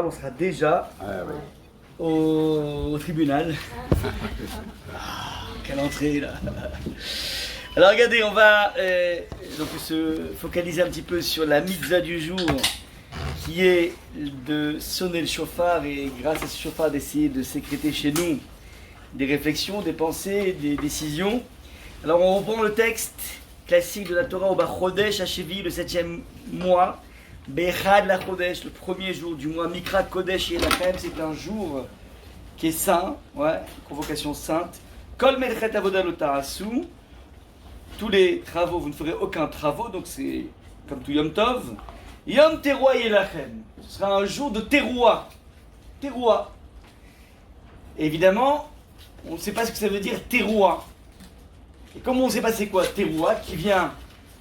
on sera déjà au tribunal. Quelle entrée là. Alors regardez, on va donc se focaliser un petit peu sur la mitzvah du jour, qui est de sonner le chauffard et grâce à ce chauffard d'essayer de sécréter chez nous des réflexions, des pensées, des décisions. Alors on reprend le texte classique de la Torah au Chodesh Hashevi, le 7e mois, Bechad la Chodesh, le premier jour du mois, Mikra Kodesh Yelachem, c'est un jour qui est saint, convocation sainte. Kol Melchet Avoda Lo Ta'asu, tous les travaux, vous ne ferez aucun travaux, donc c'est comme tout Yom Tov. Yom Teruah Yelachem, ce sera un jour de Teruah. Teruah. Évidemment, on ne sait pas ce que ça veut dire Teruah. Et comme on ne sait pas c'est quoi Teruah, qui vient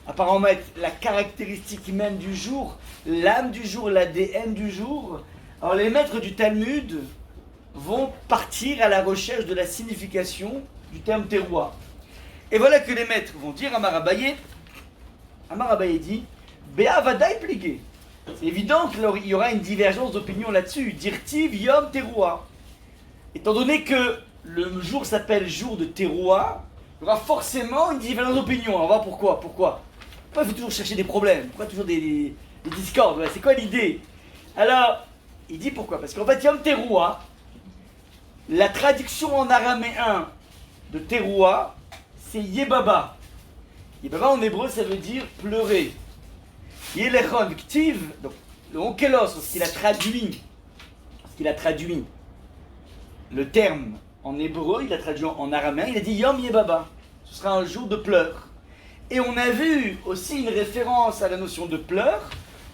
apparemment mettre la caractéristique même du jour, l'âme du jour, l'ADN du jour, alors les maîtres du Talmud vont partir à la recherche de la signification du terme Teruah. Et voilà que les maîtres vont dire à Amar Abaye dit Béa Vadaï Pligé. C'est évident qu'il y aura une divergence d'opinion là-dessus. Dirtiv Yom Teruah. Étant donné que le jour s'appelle jour de Teruah, il y aura forcément une divergence d'opinion. On va voir pourquoi. Pourquoi il faut toujours chercher des problèmes? Pourquoi toujours des discordes? C'est quoi l'idée? Alors, il dit pourquoi? Parce qu'en fait, Yom Teruah, la traduction en araméen de Teruah, c'est Yebaba. Yebaba en hébreu, ça veut dire pleurer. Yelechon Ktiv, donc le Onkelos, ce qu'il a traduit, le terme en hébreu, il a traduit en araméen, il a dit Yom Yebaba. Ce sera un jour de pleurs. Et on a vu aussi une référence à la notion de pleurs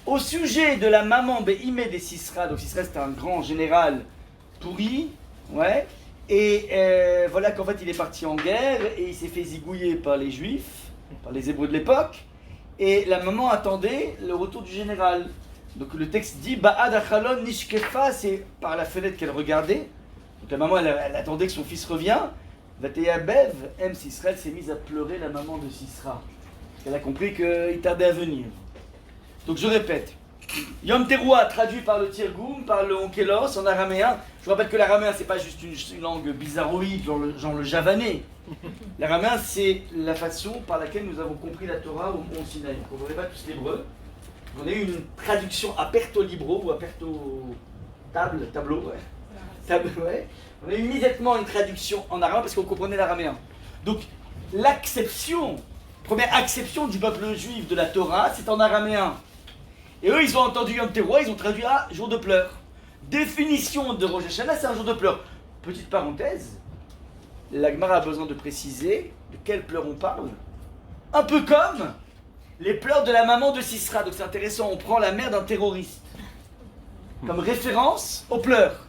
au sujet de la maman Be'imé des Sisra. Donc Sisra, c'était un grand général pourri, et voilà qu'en fait il est parti en guerre et il s'est fait zigouiller par les juifs, par les hébreux de l'époque, et la maman attendait le retour du général. Donc le texte dit Ba'ad achalon nishkefa, c'est par la fenêtre qu'elle regardait. Donc la maman elle attendait que son fils revienne. Vateya Bev, M. Sisra, elle s'est mise à pleurer, la maman de Sisra. Elle a compris qu'il tardait à venir. Donc je répète, Yom Teruah traduit par le Tirgoum, par le Onkelos en araméen. Je vous rappelle que l'araméen c'est pas juste une langue bizarroïde, genre le javanais. L'araméen c'est la façon par laquelle nous avons compris la Torah au Mont Sinaï. Vous ne pas tous l'hébreu. On a eu une traduction aperto libro ou aperto tableau. On a eu immédiatement une traduction en arabe parce qu'on comprenait l'araméen. Donc première acception du peuple juif de la Torah, c'est en araméen. Et eux, ils ont entendu Yom Teruah, ils ont traduit jour de pleurs. Définition de Rosh Hashanah, c'est un jour de pleurs. Petite parenthèse, la Gemara a besoin de préciser de quelles pleurs on parle. Un peu comme les pleurs de la maman de Sisra. Donc c'est intéressant, on prend la mère d'un terroriste comme référence aux pleurs.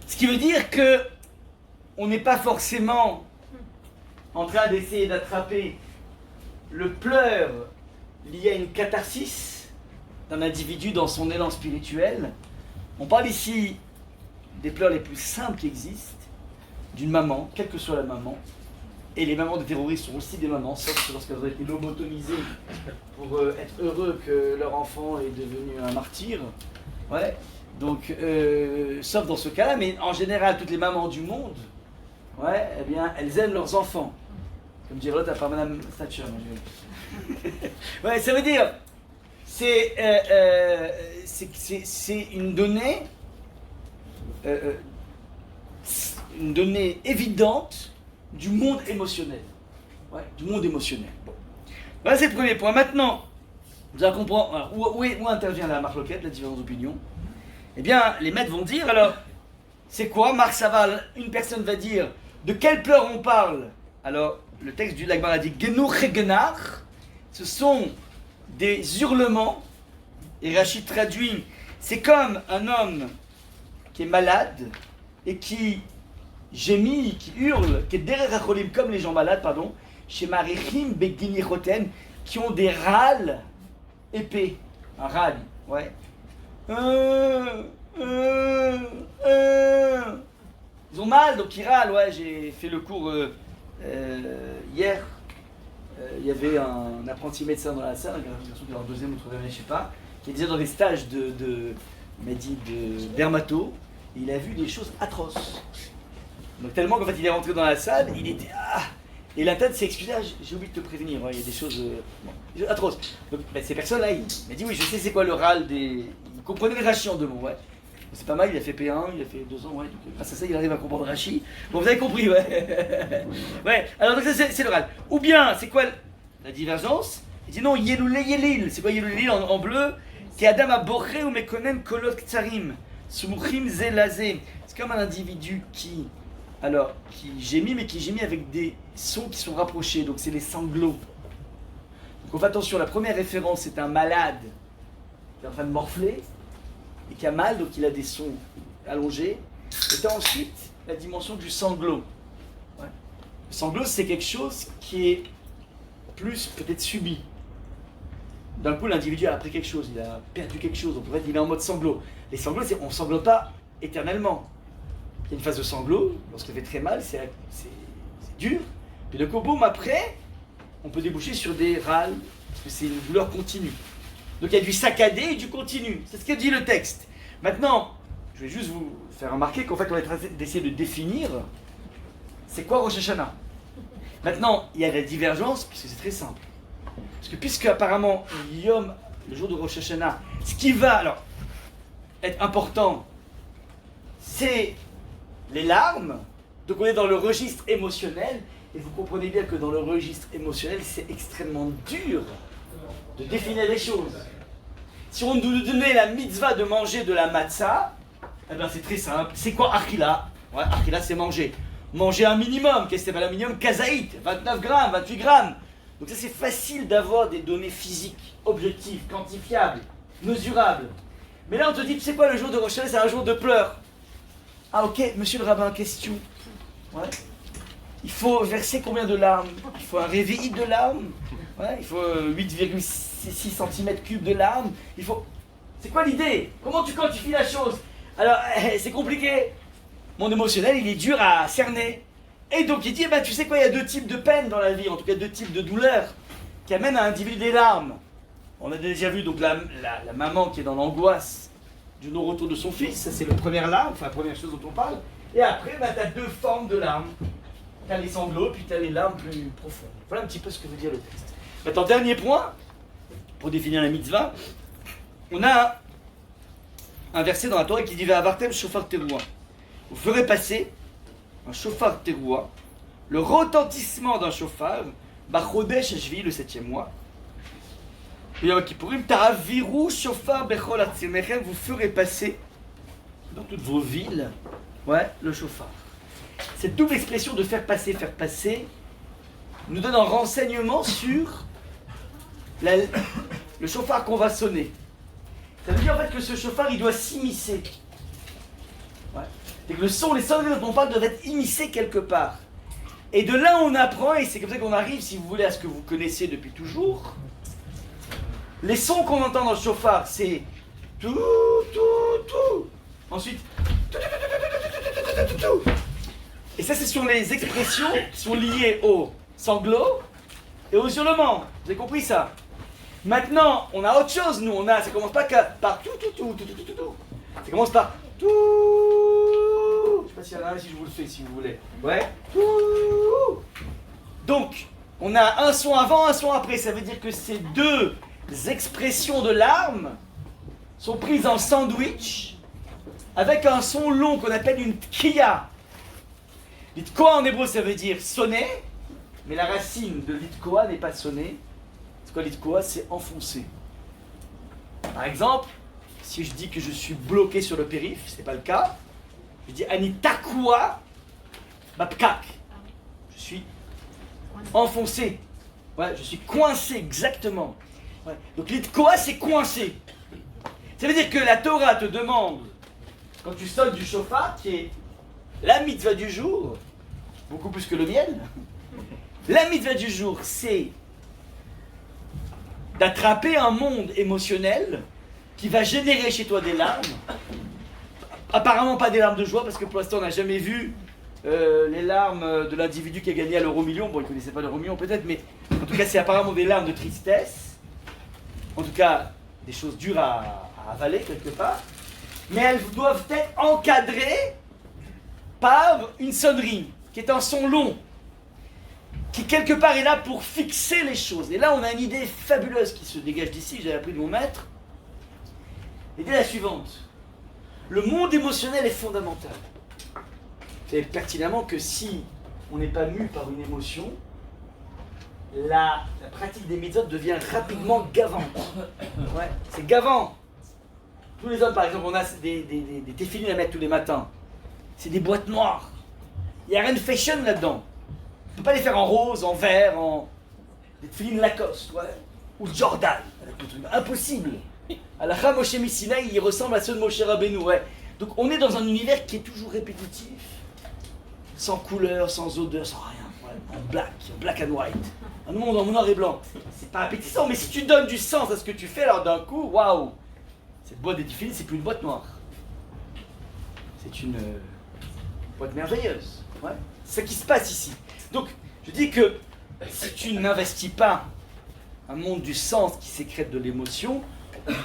Ce qui veut dire que on n'est pas forcément en train d'essayer d'attraper le pleur lié à une catharsis d'un individu dans son élan spirituel. On parle ici des pleurs les plus simples qui existent, d'une maman, quelle que soit la maman. Et les mamans des terroristes sont aussi des mamans, sauf lorsqu'elles ont été lobotomisées pour être heureux que leur enfant est devenu un martyr. Donc, sauf dans ce cas-là, mais en général, toutes les mamans du monde, eh bien, elles aiment leurs enfants. Comme dirait l'autre, à part Madame Thatcher. Ça veut dire, c'est une donnée évidente du monde émotionnel. Du monde émotionnel. Bon. Voilà, c'est le premier point. Maintenant, vous allez comprendre où intervient la marloquette, la différence d'opinion. Eh bien, les maîtres vont dire, alors, c'est quoi? Marc Saval, une personne va dire, de quelle pleurs on parle? Alors, le texte du Gemara dit, Genur Genar, ce sont des hurlements, et Rachid traduit, c'est comme un homme qui est malade, et qui gémit, qui hurle, qui est derrière Acholim, comme les gens malades, chez Marichim Beginichoten, qui ont des râles épais, un râle, ils ont mal, donc ils râlent. J'ai fait le cours hier. Il y avait un apprenti médecin dans la salle, un garçon qui est en deuxième ou troisième année, je sais pas, qui qui était dans des stages m'a dit de dermato, et il a vu des choses atroces. Donc tellement qu'en fait il est rentré dans la salle, il était et la tête s'est excusée, j'ai oublié de te prévenir, il y a des choses atroces. Donc ces personnes-là, il m'a dit oui, je sais c'est quoi le râle des... Il comprenait les rachis en 2 mots, ouais. C'est pas mal, il a fait P1, il a fait 2 ans, ouais. Donc, grâce à ça, il arrive à comprendre rachis. Bon, vous avez compris, ouais. Ouais, alors donc ça c'est le râle. Ou bien, c'est quoi la divergence? Il dit non, Yeloulé Yelil. C'est quoi Yeloulé en bleu? Qui Adam a boré ou mekonem kolot ktsarim. Sumuchim zelazé. C'est comme un individu qui gémit, mais qui gémit avec des sons qui sont rapprochés, donc c'est les sanglots. Donc on fait attention, la première référence, c'est un malade qui est en train de morfler, et qui a mal, donc il a des sons allongés. Et t'as ensuite la dimension du sanglot. Ouais. Le sanglot, c'est quelque chose qui est plus peut-être subi. D'un coup, l'individu a appris quelque chose, il a perdu quelque chose, donc en fait il est en mode sanglot. Les sanglots, on ne sanglote pas éternellement. Il y a une phase de sanglot, lorsqu'il fait très mal, c'est dur. Puis de coup, boum, après, on peut déboucher sur des râles, parce que c'est une douleur continue. Donc il y a du saccadé et du continu. C'est ce que dit le texte. Maintenant, je vais juste vous faire remarquer qu'en fait, on va essayer de définir c'est quoi Rosh Hashanah. Maintenant, il y a la divergence, puisque c'est très simple. Parce que puisque apparemment, Yom, le jour de Rosh Hashanah, ce qui va alors être important, c'est les larmes. Donc on est dans le registre émotionnel, et vous comprenez bien que dans le registre émotionnel, c'est extrêmement dur de définir les choses. Si on nous donnait la mitzvah de manger de la matzah, eh bien c'est très simple. C'est quoi Achila? Ouais, Achila c'est manger. Manger un minimum. Qu'est-ce que c'est pas un minimum? Kazaït, 29 grammes, 28 grammes. Donc ça c'est facile d'avoir des données physiques, objectives, quantifiables, mesurables. Mais là on te dit, tu sais quoi, le jour de Rosh Hashanah, c'est un jour de pleurs. Ah ok, monsieur le rabbin, question. Ouais. Il faut verser combien de larmes? Il faut un réveil de larmes. Ouais, il faut 8,6 cm3 de larmes. Il faut... C'est quoi l'idée? Comment tu quantifies la chose? Alors, c'est compliqué. Mon émotionnel, il est dur à cerner. Et donc, il dit, tu sais quoi, il y a 2 types de peines dans la vie, en tout cas 2 types de douleurs, qui amènent à un individu des larmes. On a déjà vu donc la maman qui est dans l'angoisse du non-retour de son fils. Ça, c'est la première larme, enfin la première chose dont on parle. Et après, tu as 2 formes de larmes. Tu as les sanglots, puis tu as les larmes plus profondes. Voilà un petit peu ce que veut dire le texte. Maintenant, dernier point, pour définir la mitzvah, on a un verset dans la Torah qui dit « Ve'avartem shofar teruah ». Vous ferez passer un shofar teruah, le retentissement d'un shofar, Bachodesh Shvi, le 7e mois. Et Yom Kippourim, Ta'aviru shofar bechol atzimechem, vous ferez passer dans toutes vos villes, le shofar. Cette double expression de faire passer, nous donne un renseignement sur le shofar qu'on va sonner. Ça veut dire en fait que ce shofar, il doit s'immiscer. C'est que les sonneries dont on parle doivent être immiscées quelque part. Et de là, on apprend, et c'est comme ça qu'on arrive, si vous voulez, à ce que vous connaissez depuis toujours. Les sons qu'on entend dans le shofar, c'est tout, tout, tout. Ensuite, tout, tout, tout, tout, tout, tout. Et ça, c'est sur les expressions qui sont liées aux sanglots et aux hurlements. Vous avez compris ça? Maintenant, on a autre chose, nous. Ça commence pas par tout, tout, tout, tout, tout, tout, tout. Ça commence par tout. Je sais pas s'il y en a un, si je vous le fais, si vous voulez. Ouais. Tout. Donc, on a un son avant, un son après. Ça veut dire que ces 2 expressions de larmes sont prises en sandwich avec un son long qu'on appelle une tkiya. Litkoa en hébreu, ça veut dire sonner, mais la racine de litkoa n'est pas sonner. C'est quoi litkoa? C'est enfoncer. Par exemple, si je dis que je suis bloqué sur le périph', c'est pas le cas. Je dis ani takua bapkak. Je suis enfoncé. Ouais, je suis coincé, exactement. Ouais. Donc litkoa, c'est coincé. Ça veut dire que la Torah te demande, quand tu sonnes du shofar, qui est la mitzvah du jour, beaucoup plus que le miel, la mitzvah du jour, c'est d'attraper un monde émotionnel qui va générer chez toi des larmes. Apparemment pas des larmes de joie, parce que pour l'instant on n'a jamais vu les larmes de l'individu qui a gagné à l'euro-million. Bon, il ne connaissait pas l'euro-million peut-être, mais en tout cas c'est apparemment des larmes de tristesse. En tout cas, des choses dures à avaler quelque part, mais elles doivent être encadrées par une sonnerie qui est un son long, qui quelque part est là pour fixer les choses. Et là, on a une idée fabuleuse qui se dégage d'ici, j'ai appris de mon maître. L'idée est la suivante. Le monde émotionnel est fondamental. Vous savez pertinemment que si on n'est pas mu par une émotion, la pratique des mitzvot devient rapidement gavante. Ouais, c'est gavant. Tous les hommes, par exemple, on a des téfilines à mettre tous les matins. C'est des boîtes noires. Il n'y a rien de fashion là-dedans. On ne peut pas les faire en rose, en vert, en... des téfilines Lacoste, ouais. Ou Jordan. Impossible. Allah Moshe Missinaï, il ressemble à ceux de Moshe Rabbeinu, ouais. Donc on est dans un univers qui est toujours répétitif. Sans couleur, sans odeur, sans rien. Ouais. En black and white. Un monde en noir et blanc. C'est pas appétissant, mais si tu donnes du sens à ce que tu fais, alors d'un coup, waouh. Cette boîte des téfilines, c'est plus une boîte noire. C'est une boîte merveilleuse. Ouais. C'est ce qui se passe ici. Donc, je dis que si tu n'investis pas un monde du sens qui sécrète de l'émotion,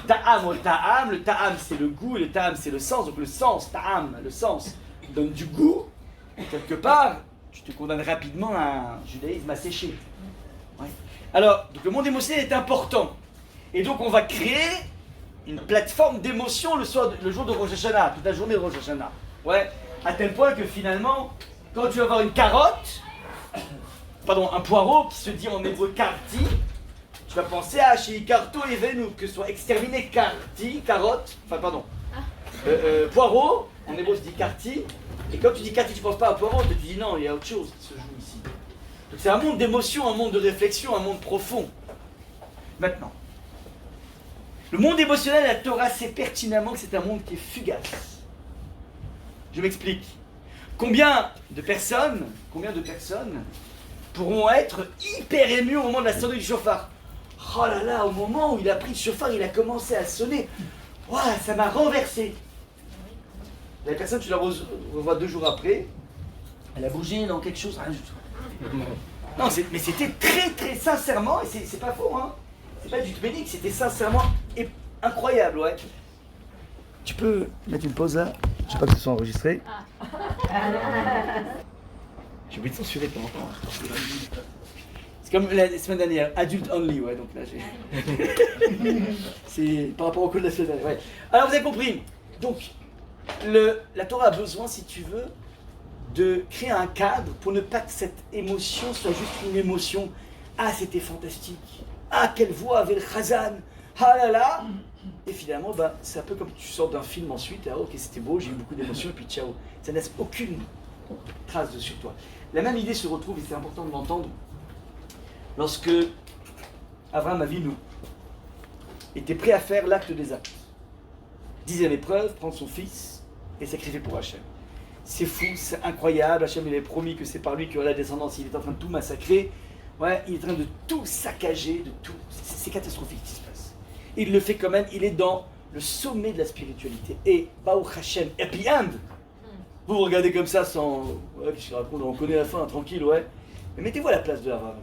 ta'am, le ta'am c'est le goût, et le ta'am c'est le sens, donc le sens, ta'am, le sens, donne du goût, et quelque part, tu te condamnes rapidement à un judaïsme asséché. Ouais. Alors, donc le monde émotionnel est important, et donc on va créer une plateforme d'émotion le jour de Rosh Hashanah, toute la journée de Rosh Hashanah. Ouais, à tel point que finalement, quand tu vas avoir un poireau qui se dit en hébreu karti, tu vas penser à chez Ikarto et Venu, que ce soit exterminé karti, carotte, poireau, en hébreu se dit karti, et quand tu dis karti, tu ne penses pas à poireau, tu dis non, il y a autre chose qui se joue ici. Donc c'est un monde d'émotion, un monde de réflexion, un monde profond. Maintenant, le monde émotionnel, la Torah sait pertinemment que c'est un monde qui est fugace. Je m'explique. Combien de personnes pourront être hyper émues au moment de la sonnerie du chauffard? Oh là là, au moment où il a pris le chauffard, il a commencé à sonner. Waouh, ça m'a renversé. La personne, tu la revois 2 jours après, elle a bougé dans quelque chose, rien du tout. Non, mais c'était très très sincèrement, et c'est pas faux, hein. C'est pas du tménique, c'était sincèrement incroyable, ouais. Tu peux mettre une pause là? Je sais pas que ce soit enregistré. J'ai oublié de censurer de temps en temps. C'est comme la semaine dernière, adulte only, ouais, donc là j'ai... C'est par rapport au code de la semaine dernière, ouais. Alors vous avez compris, donc la Torah a besoin, si tu veux, de créer un cadre pour ne pas que cette émotion soit juste une émotion. Ah, c'était fantastique. Ah, quelle voix avait le Chazan. Ah là là. Et finalement, c'est un peu comme tu sors d'un film ensuite. Ah, ok, c'était beau, j'ai eu beaucoup d'émotions, et puis ciao. Ça ne laisse aucune trace de sur toi. La même idée se retrouve, et c'est important de l'entendre, lorsque Abraham Avinu était prêt à faire l'acte des actes. 10e épreuve, prendre son fils et sacrifier pour Hachem. C'est fou, c'est incroyable. Hachem il avait promis que c'est par lui qu'il y aurait la descendance. Il est en train de tout massacrer. Ouais, il est en train de tout saccager, de tout. C'est catastrophique ce qui se passe. Il le fait quand même, il est dans le sommet de la spiritualité. Et Baruch Hashem, happy end. Vous regardez comme ça sans... Ouais, qu'est-ce qu'il raconte, on connaît la fin, tranquille, ouais. Mais mettez-vous à la place de Abraham.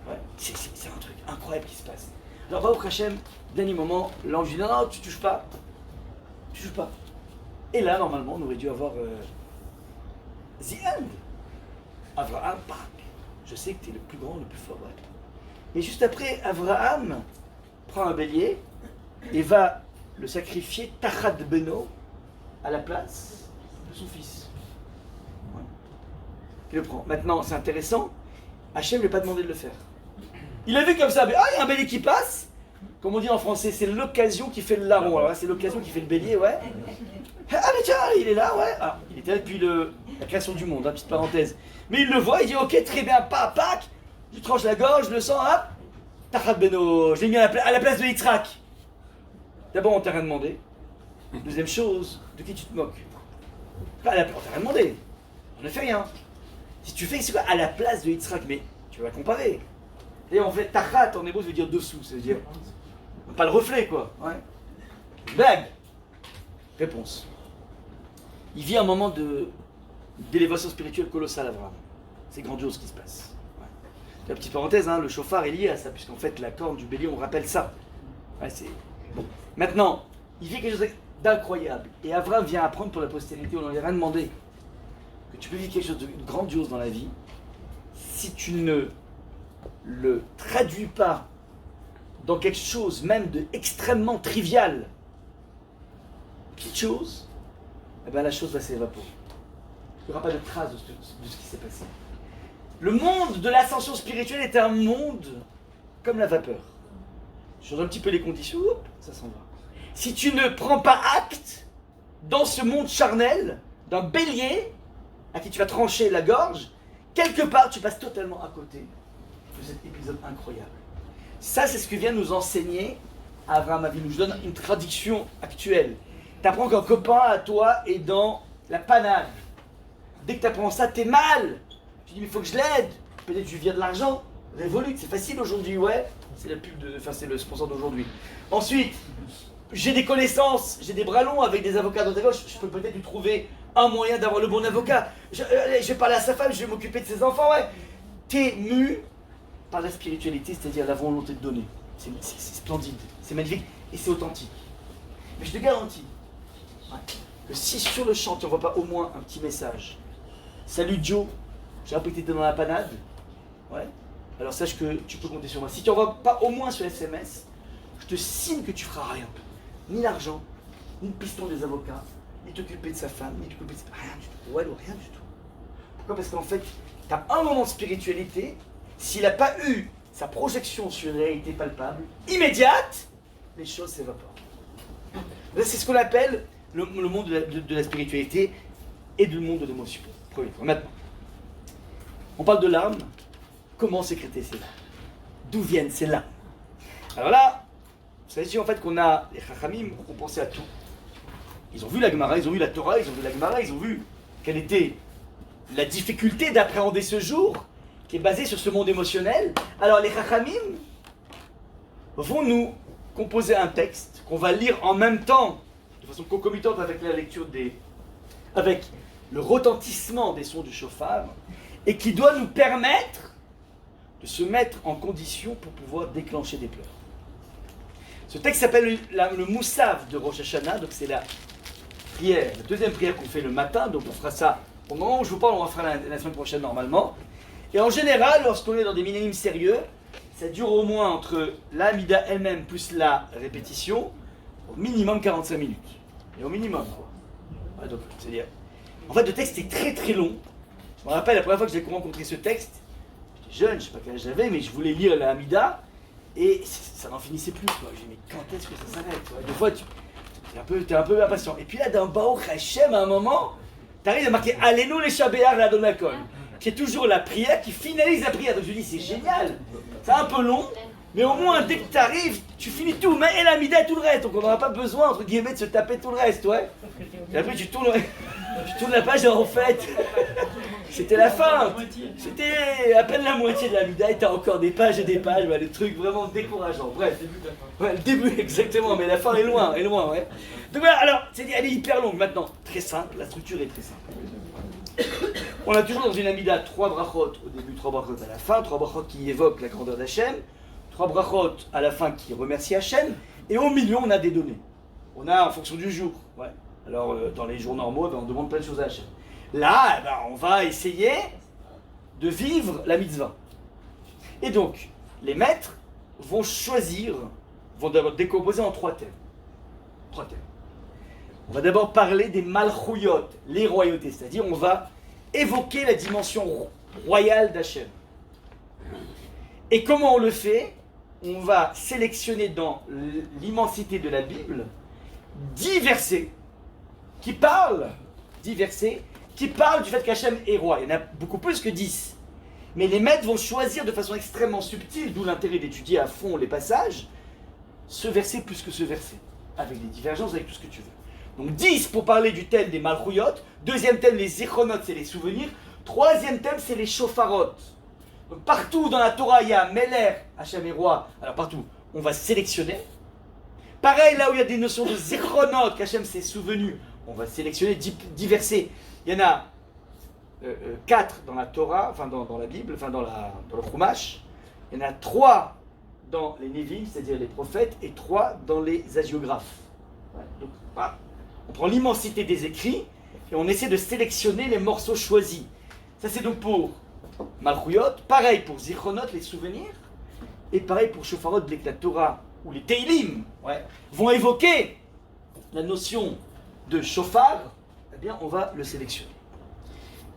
Ouais, c'est un truc incroyable qui se passe. Alors Baruch Hashem, dernier moment, l'ange dit non, non, tu touches pas. Tu touches pas. Et là, normalement, on aurait dû avoir The End. Abraham, Pâques. Je sais que tu es le plus grand, le plus fort. Ouais. Et juste après, Abraham prend un bélier et va le sacrifier Tachat Beno à la place de son fils. Ouais. Il le prend. Maintenant, c'est intéressant, Hachem ne lui a pas demandé de le faire. Il a vu comme ça, il y a un bélier qui passe. Comme on dit en français, c'est l'occasion qui fait le larron. Alors là, c'est l'occasion qui fait le bélier, ouais. Ah mais tiens, il est là, ouais. Alors, il était là depuis la création du monde, petite parenthèse. Mais il le voit, il dit ok, très bien, Pâques, je tranche la gorge, le sang, hop, Tachat Beno, je l'ai mis à la place de Yitzhak. D'abord, on t'a rien demandé. Deuxième chose, de qui tu te moques? On t'a rien demandé, on ne fait rien. Si tu fais, c'est quoi, à la place de Yitzhak, mais tu vas comparer. D'ailleurs, on fait Tachat en hébreu, ça veut dire dessous, ça veut dire pas le reflet, quoi. Ouais. Blague. Réponse. Il vit un moment d'élévation spirituelle colossale, Abraham. C'est grandiose ce qui se passe. Ouais. La petite parenthèse, le chauffard est lié à ça, puisqu'en fait la corne du bélier, on rappelle ça. Ouais, Bon, maintenant, il fait quelque chose d'incroyable. Et Abraham vient apprendre pour la postérité, on n'en lui a rien demandé. Que tu peux vivre quelque chose de grandiose dans la vie, si tu ne le traduis pas dans quelque chose même de extrêmement trivial, petite chose, eh ben la chose va s'évaporer. Il n'y aura pas de trace de ce qui s'est passé. Le monde de l'ascension spirituelle est un monde comme la vapeur. Je donne un petit peu les conditions, hop, ça s'en va. Si tu ne prends pas acte dans ce monde charnel d'un bélier à qui tu vas trancher la gorge, quelque part tu passes totalement à côté de cet épisode incroyable. Ça, c'est ce que vient nous enseigner Abraham Avinu. Je donne une traduction actuelle. Tu apprends qu'un copain à toi est dans la panade. Dès que tu apprends ça, t'es mal. Tu dis, mais il faut que je l'aide. Peut-être que je lui vire de l'argent. Revolut, c'est facile aujourd'hui, ouais. C'est la pub c'est le sponsor d'aujourd'hui. Ensuite, j'ai des connaissances, j'ai des bras longs avec des avocats dans ta gauche. Je peux peut-être lui trouver un moyen d'avoir le bon avocat. Je vais parler à sa femme, je vais m'occuper de ses enfants, ouais. T'es mu par la spiritualité, c'est-à-dire la volonté de donner. C'est splendide, c'est magnifique et c'est authentique. Mais je te garantis que si sur le champ tu n'envoies pas au moins un petit message, salut Joe, j'ai appris que tu étais dans la panade, ouais, alors sache que tu peux compter sur moi. Si tu n'envoies pas au moins sur SMS, je te signe que tu feras rien. Ni l'argent, ni le piston des avocats, ni t'occuper de sa femme, ni t'occuper de rien du tout. Ouais, rien du tout. Pourquoi? Parce qu'en fait, tu as un moment de spiritualité, s'il n'a pas eu sa projection sur une réalité palpable, immédiate, les choses s'évaporent. C'est ce qu'on appelle le monde de la spiritualité et du monde de l'émotion. Premier point. Maintenant, on parle de larmes. Comment sécréter ces larmes? D'où viennent ces larmes? Alors là, vous savez en fait qu'on a les Chachamim ont pensé à tout. Ils ont vu la Gemara, ils ont vu la Torah, ils ont vu la Gemara, ils ont vu quelle était la difficulté d'appréhender ce jour qui est basé sur ce monde émotionnel. Alors les Chachamim vont nous composer un texte qu'on va lire en même temps, de façon concomitante avec la lecture avec le retentissement des sons du chauffard, et qui doit nous permettre de se mettre en condition pour pouvoir déclencher des pleurs. Ce texte s'appelle le Moussav de Rosh Hashanah, donc c'est la prière, la deuxième prière qu'on fait le matin, donc on fera ça au moment où je vous parle, on en fera la semaine prochaine normalement. Et en général, lorsqu'on est dans des minimes sérieux, ça dure au moins entre l'amida elle-même plus la répétition, au minimum 45 minutes. Et au minimum, quoi. Ouais, donc, c'est-à-dire, en fait, le texte est très très long. Je me rappelle la première fois que j'ai rencontré ce texte, j'étais jeune, je sais pas quel âge j'avais, mais je voulais lire la Hamida, et ça n'en finissait plus, quoi. Je me dis, mais quand est-ce que ça s'arrête? Des fois, t'es un peu impatient. Et puis là, dans Baruch Hashem, à un moment, t'arrives à marquer Allélu les Shabéar la Donakol, qui est toujours la prière qui finalise la prière. Donc je dis, c'est génial. C'est un peu long, mais au moins, dès que t'arrives, tu finis tout, mais et l'Amida et tout le reste. Donc on n'aura pas besoin, entre guillemets, de se taper tout le reste, ouais. Et après, tu tournes la page, et en fait, c'était la fin. C'était à peine la moitié de l'Amida, et t'as encore des pages et des pages, ouais, des trucs vraiment décourageants. Bref, ouais, le début, exactement, mais la fin est loin, ouais. Donc voilà, alors, elle est hyper longue maintenant. Très simple, la structure est très simple. On a toujours dans une Amida 3 brachot au début, 3 brachot à la fin, 3 brachot qui évoquent la grandeur d'Hachem, 3 brachot à la fin qui remercient Hachem, et au milieu on a des données. On a en fonction du jour. Ouais. Alors dans les jours normaux, on demande plein de choses à Hachem. Là, on va essayer de vivre la mitzvah. Et donc, les maîtres vont choisir, vont d'abord décomposer en 3 thèmes. 3 thèmes. On va d'abord parler des malchouyot, les royautés, c'est-à-dire on va évoquer la dimension royale d'Hachem. Et comment on le fait? On va sélectionner dans l'immensité de la Bible 10 versets qui parlent du fait qu'Hachem est roi. Il y en a beaucoup plus que 10. Mais les maîtres vont choisir de façon extrêmement subtile, d'où l'intérêt d'étudier à fond les passages, ce verset plus que ce verset, avec des divergences, avec tout ce que tu veux. Donc 10 pour parler du thème des Malchouyot, deuxième thème les Zichronot, c'est les souvenirs, troisième thème c'est les Shofarot. Donc partout dans la Torah il y a Meler, Hachem est roi, alors partout on va sélectionner. Pareil là où il y a des notions de Zichronot, qu'Hachem s'est souvenu, on va sélectionner 10 versets. Il y en a 4 dans la Torah, enfin dans la Bible, enfin dans le Chumash. Il y en a 3 dans les Névim, c'est-à-dire les prophètes, et 3 dans les hagiographes. Ouais, donc, voilà. On prend l'immensité des écrits et on essaie de sélectionner les morceaux choisis. Ça c'est donc pour Malchuyot, pareil pour Zichronot, les souvenirs, et pareil pour Shofarot, la Torah, ou les Teilim, vont évoquer la notion de Shofar, eh bien on va le sélectionner.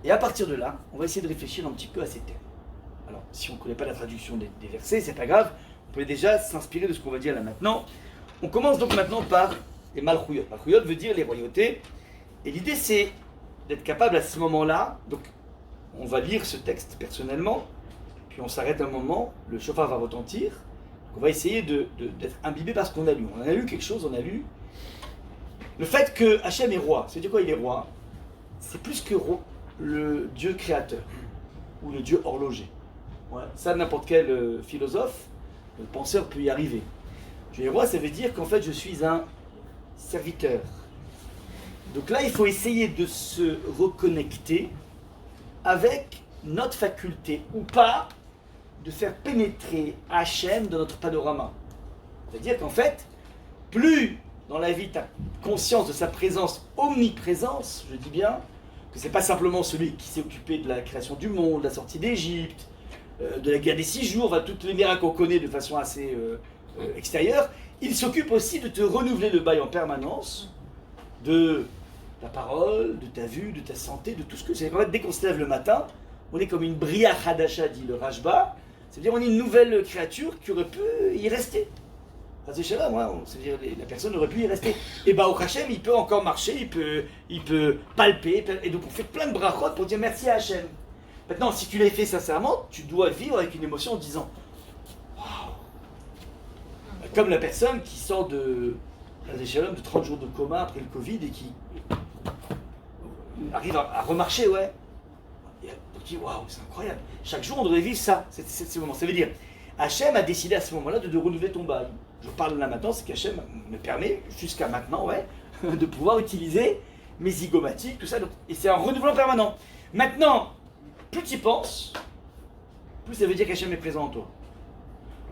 Et à partir de là, on va essayer de réfléchir un petit peu à ces termes. Alors, si on ne connaît pas la traduction des versets, c'est pas grave, on peut déjà s'inspirer de ce qu'on va dire là maintenant. On commence donc maintenant par les Malchuyot. Malchuyot veut dire les royautés, et l'idée c'est d'être capable à ce moment-là, donc on va lire ce texte personnellement, puis on s'arrête un moment, le chauffard va retentir, on va essayer d'être imbibé par ce qu'on a lu. On a lu quelque chose, on a lu le fait que Hachem est roi. C'est-à-dire quoi, il est roi? C'est plus que le Dieu créateur, ou le Dieu horloger. Ouais. Ça, n'importe quel philosophe, penseur peut y arriver. Dieu est roi, ça veut dire qu'en fait je suis un serviteur. Donc là, il faut essayer de se reconnecter avec notre faculté, ou pas, de faire pénétrer Hachem dans notre panorama. C'est-à-dire qu'en fait, plus dans la vie tu as conscience de sa présence, omniprésence, je dis bien, que c'est pas simplement celui qui s'est occupé de la création du monde, de la sortie d'Égypte, de la guerre des 6 jours, toutes les miracles qu'on connaît de façon assez extérieure, il s'occupe aussi de te renouveler le bail en permanence, de ta parole, de ta vue, de ta santé, de tout ce que c'est. En fait, dès qu'on se lève le matin, on est comme une Bria Hadasha, dit le Rashba, c'est-à-dire on est une nouvelle créature qui aurait pu y rester. C'est-à-dire la personne aurait pu y rester. Et bah au Hachem, il peut encore marcher, il peut palper, et donc on fait plein de brachot pour dire merci à Hachem. Maintenant, si tu l'as fait sincèrement, tu dois vivre avec une émotion en disant waouh. Comme la personne qui sort de 30 jours de coma après le Covid et qui arrive à remarcher, ouais. Et on dit waouh, c'est incroyable. Chaque jour, on devrait vivre ça, ce moment. Ça veut dire, Hachem a décidé à ce moment-là de renouveler ton bail. Je parle là maintenant, c'est qu'Hachem me permet, jusqu'à maintenant, ouais, de pouvoir utiliser mes zygomatiques, tout ça. Donc, et c'est un renouvelant permanent. Maintenant, plus tu y penses, plus ça veut dire qu'Hachem est présent en toi.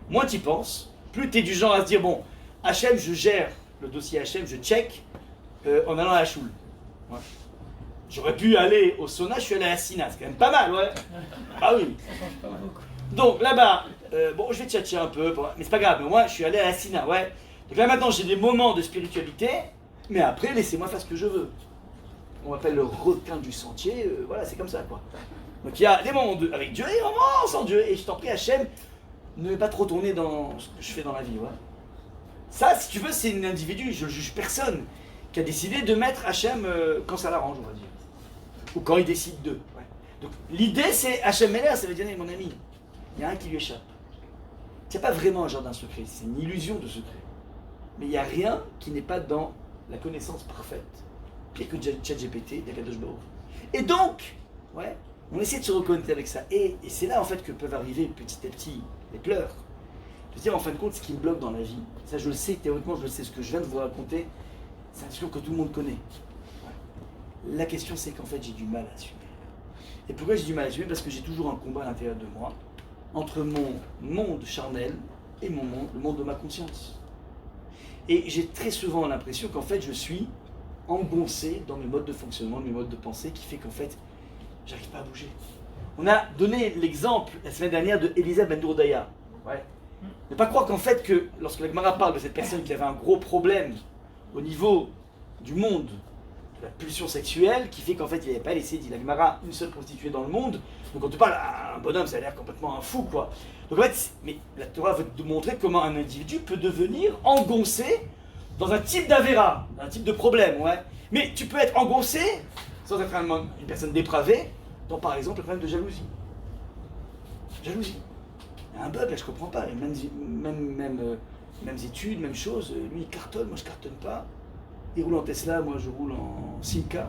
Moins tu y penses, plus tu es du genre à se dire, bon, Hachem, je gère le dossier Hachem, je check en allant à la choule. Ouais. J'aurais pu aller au sauna, je suis allé à la Sina, c'est quand même pas mal, ouais. Ah oui. Donc là-bas, bon, je vais tchatcher un peu, mais c'est pas grave, mais moi je suis allé à la Sina, ouais. Donc là maintenant j'ai des moments de spiritualité, mais après laissez-moi faire ce que je veux. On m'appelle le requin du sentier, voilà, c'est comme ça quoi. Donc il y a des moments avec Dieu et des moments sans Dieu, et je t'en prie Hachem, ne vais pas trop tourner dans ce que je fais dans la vie, ouais. Ça, si tu veux, c'est un individu, je juge personne, qui a décidé de mettre Hachem quand ça l'arrange, on va dire. Ou quand il décide de. Ouais. Donc l'idée c'est Hachem Meler, ça veut dire mon ami, il y a un qui lui échappe. Il n'y a pas vraiment un jardin secret, c'est une illusion de secret. Mais il n'y a rien qui n'est pas dans la connaissance parfaite. Il n'y a que ChatGPT, il y a Kadosh Baruch. Et donc, ouais, on essaie de se reconnecter avec ça. Et c'est là en fait que peuvent arriver petit à petit les pleurs. Je veux dire, en fin de compte, ce qui me bloque dans la vie, ça je le sais, théoriquement je le sais, ce que je viens de vous raconter, c'est un discours que tout le monde connaît. Ouais. La question c'est qu'en fait j'ai du mal à assumer. Et pourquoi j'ai du mal à assumer? Parce que j'ai toujours un combat à l'intérieur de moi, entre mon monde charnel et le monde de ma conscience. Et j'ai très souvent l'impression qu'en fait je suis engoncé dans mes modes de fonctionnement, mes modes de pensée, qui fait qu'en fait, j'arrive pas à bouger. On a donné l'exemple la semaine dernière de Elisa Ben Dourdaya. Ouais. Ne pas croire qu'en fait que, lorsque la Gemara parle de cette personne qui avait un gros problème au niveau du monde, de la pulsion sexuelle, qui fait qu'en fait il n'avait pas laissé, dit la Gemara, une seule prostituée dans le monde. Donc quand tu parles à un bonhomme, ça a l'air complètement un fou, quoi. Donc en fait, mais la Torah veut te montrer comment un individu peut devenir engoncé dans un type d'avéra, un type de problème, ouais. Mais tu peux être engoncé, sans être une personne dépravée, dans par exemple le problème de jalousie. Jalousie. Il y a un bug là, je comprends pas. Mêmes études, même chose. Lui il cartonne, moi je cartonne pas. Il roule en Tesla, moi je roule en Simca.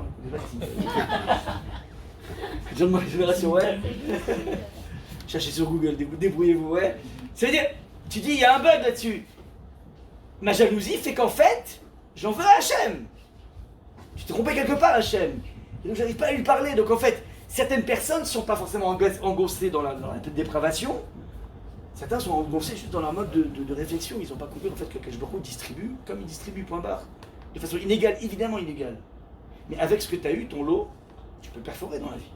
Les gens de ma génération, ouais. Cherchez sur Google, débrouillez-vous, ouais. C'est-à-dire, tu dis, il y a un bug là-dessus. Ma jalousie fait qu'en fait, j'en veux à Hachem. Tu t'es trompé quelque part, Hachem. Et donc, j'arrive pas à lui parler. Donc, en fait, certaines personnes ne sont pas forcément engoncées dans la dépravation. Certains sont engoncés juste dans leur mode de réflexion. Ils n'ont pas compris en fait que Kadosh Baruch Hu distribue comme il distribue, point barre. De façon inégale, évidemment inégale. Mais avec ce que tu as eu, ton lot, tu peux perforer dans la vie.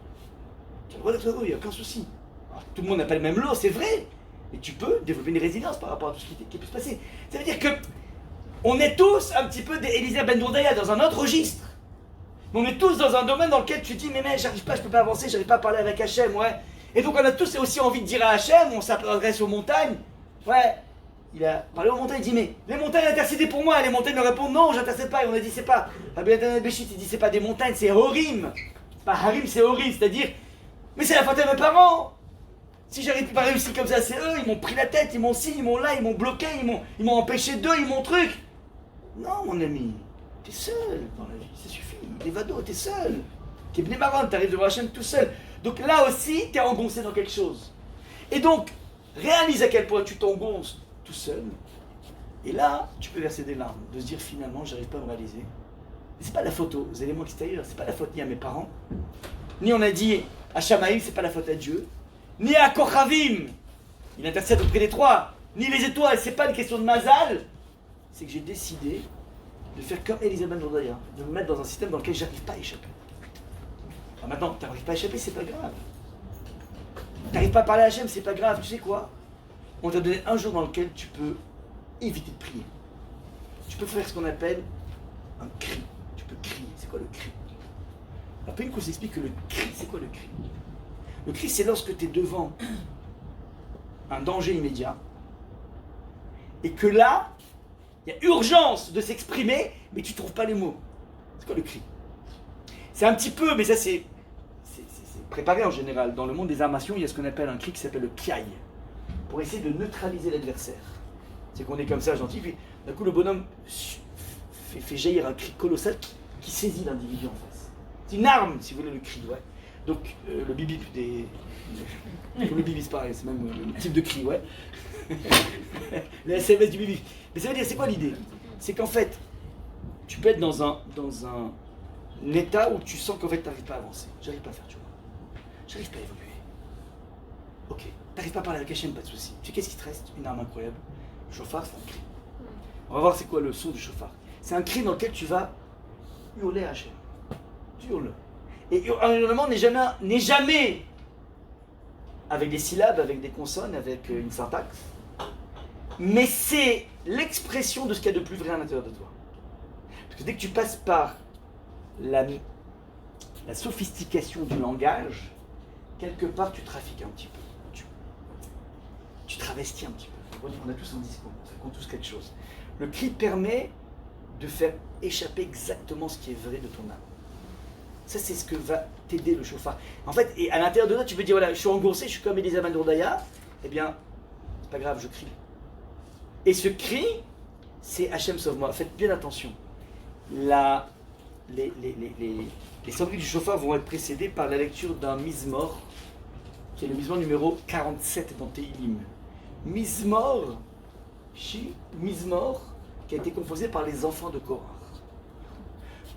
Tu as le droit d'être heureux, il n'y a aucun souci. Alors, tout le monde n'a pas le même lot, c'est vrai. Mais tu peux développer une résilience par rapport à tout ce qui peut se passer. Ça veut dire que on est tous un petit peu des Eliezer Ben Dourdaya dans un autre registre. Mais on est tous dans un domaine dans lequel tu dis mais j'arrive pas, je peux pas avancer, j'arrive pas à parler avec Hachem, ouais. Et donc on a tous aussi envie de dire à Hachem, on s'adresse aux montagnes, ouais. Il a parlé aux montagnes, il dit mais les montagnes intercédaient pour moi, les montagnes me répondent non, j'intercède pas. Et on a dit c'est pas, Rabbi Nathan Béchit il dit c'est pas des montagnes, c'est Horim. C'est pas Harim, c'est Horim, c'est-à-dire, mais c'est la faute à mes parents. Si j'arrive pas réussi comme ça, c'est eux, ils m'ont pris la tête, ils m'ont ci, ils m'ont là, ils m'ont bloqué, ils m'ont empêché d'eux, ils m'ont truc. Non mon ami, t'es seul dans la vie, ça suffit, les vados, t'es seul. T'es Bnei Maron, t'arrives devant Hachem tout seul. Donc là aussi, t'es engoncé dans quelque chose. Et donc, réalise à quel point tu t'engonces tout seul. Et là, tu peux verser des larmes, de se dire finalement, j'arrive pas à me réaliser. Mais c'est pas la faute aux éléments extérieurs, c'est pas la faute ni à mes parents, ni on a dit à Shamaïm, c'est pas la faute à Dieu, ni à Kochavim, il intercède auprès des trois, ni les étoiles, c'est pas une question de mazal, c'est que j'ai décidé de faire comme Elisabeth Dourdaya, de me mettre dans un système dans lequel j'arrive pas à échapper. Alors maintenant, t'arrives pas à échapper, c'est pas grave. T'arrives pas à parler à Hachem, c'est pas grave, tu sais quoi? On t'a donné un jour dans lequel tu peux éviter de prier. Tu peux faire ce qu'on appelle un cri. Tu peux crier. C'est quoi le cri? Alors Pénico s'explique que le cri, c'est quoi le cri? Le cri, c'est lorsque tu es devant un danger immédiat et que là, il y a urgence de s'exprimer, mais tu ne trouves pas les mots. C'est quoi le cri? C'est un petit peu, mais ça c'est préparé en général. Dans le monde des armations, il y a ce qu'on appelle un cri qui s'appelle le kiaï, pour essayer de neutraliser l'adversaire. C'est qu'on est comme ça, gentil, puis d'un coup le bonhomme fait jaillir un cri colossal qui saisit l'individu en face. C'est une arme, si vous voulez, le cri, ouais. Donc le bibip des... Le bibip c'est pareil, c'est même le type de cri, ouais. Le SMS du bibip. Mais ça veut dire, c'est quoi l'idée? C'est qu'en fait, tu peux être dans un état où tu sens qu'en fait tu n'arrives pas à avancer. J'arrive pas à faire, tu vois. J'arrive pas à évoluer. Ok, t'arrives pas à parler avec Hachem, pas de souci. Tu sais qu'est-ce qui te reste? Une arme incroyable. Le chauffard, c'est un cri. On va voir c'est quoi le son du chauffard. C'est un cri dans lequel tu vas hurler à Hachem. Tu hurles. Et un hurlement n'est jamais avec des syllabes, avec des consonnes, avec une syntaxe. Mais c'est l'expression de ce qu'il y a de plus vrai à l'intérieur de toi. Parce que dès que tu passes par la sophistication du langage, quelque part tu trafiques un petit peu. Tu travestis un petit peu. On a tous un discours, on raconte tous quelque chose. Le cri permet de faire échapper exactement ce qui est vrai de ton âme. Ça, c'est ce que va t'aider le chauffard. En fait, et à l'intérieur de toi, tu peux dire, voilà, je suis engoncé, je suis comme Elisabeth Dourdaya, eh bien, c'est pas grave, je crie. Et ce cri, c'est Hachem sauve-moi. Faites bien attention. Les sonneries du chauffard vont être précédées par la lecture d'un Mizmor, qui est le Mizmor numéro 47 dans Tehillim. Mizmor, qui a été composé par les enfants de Korah.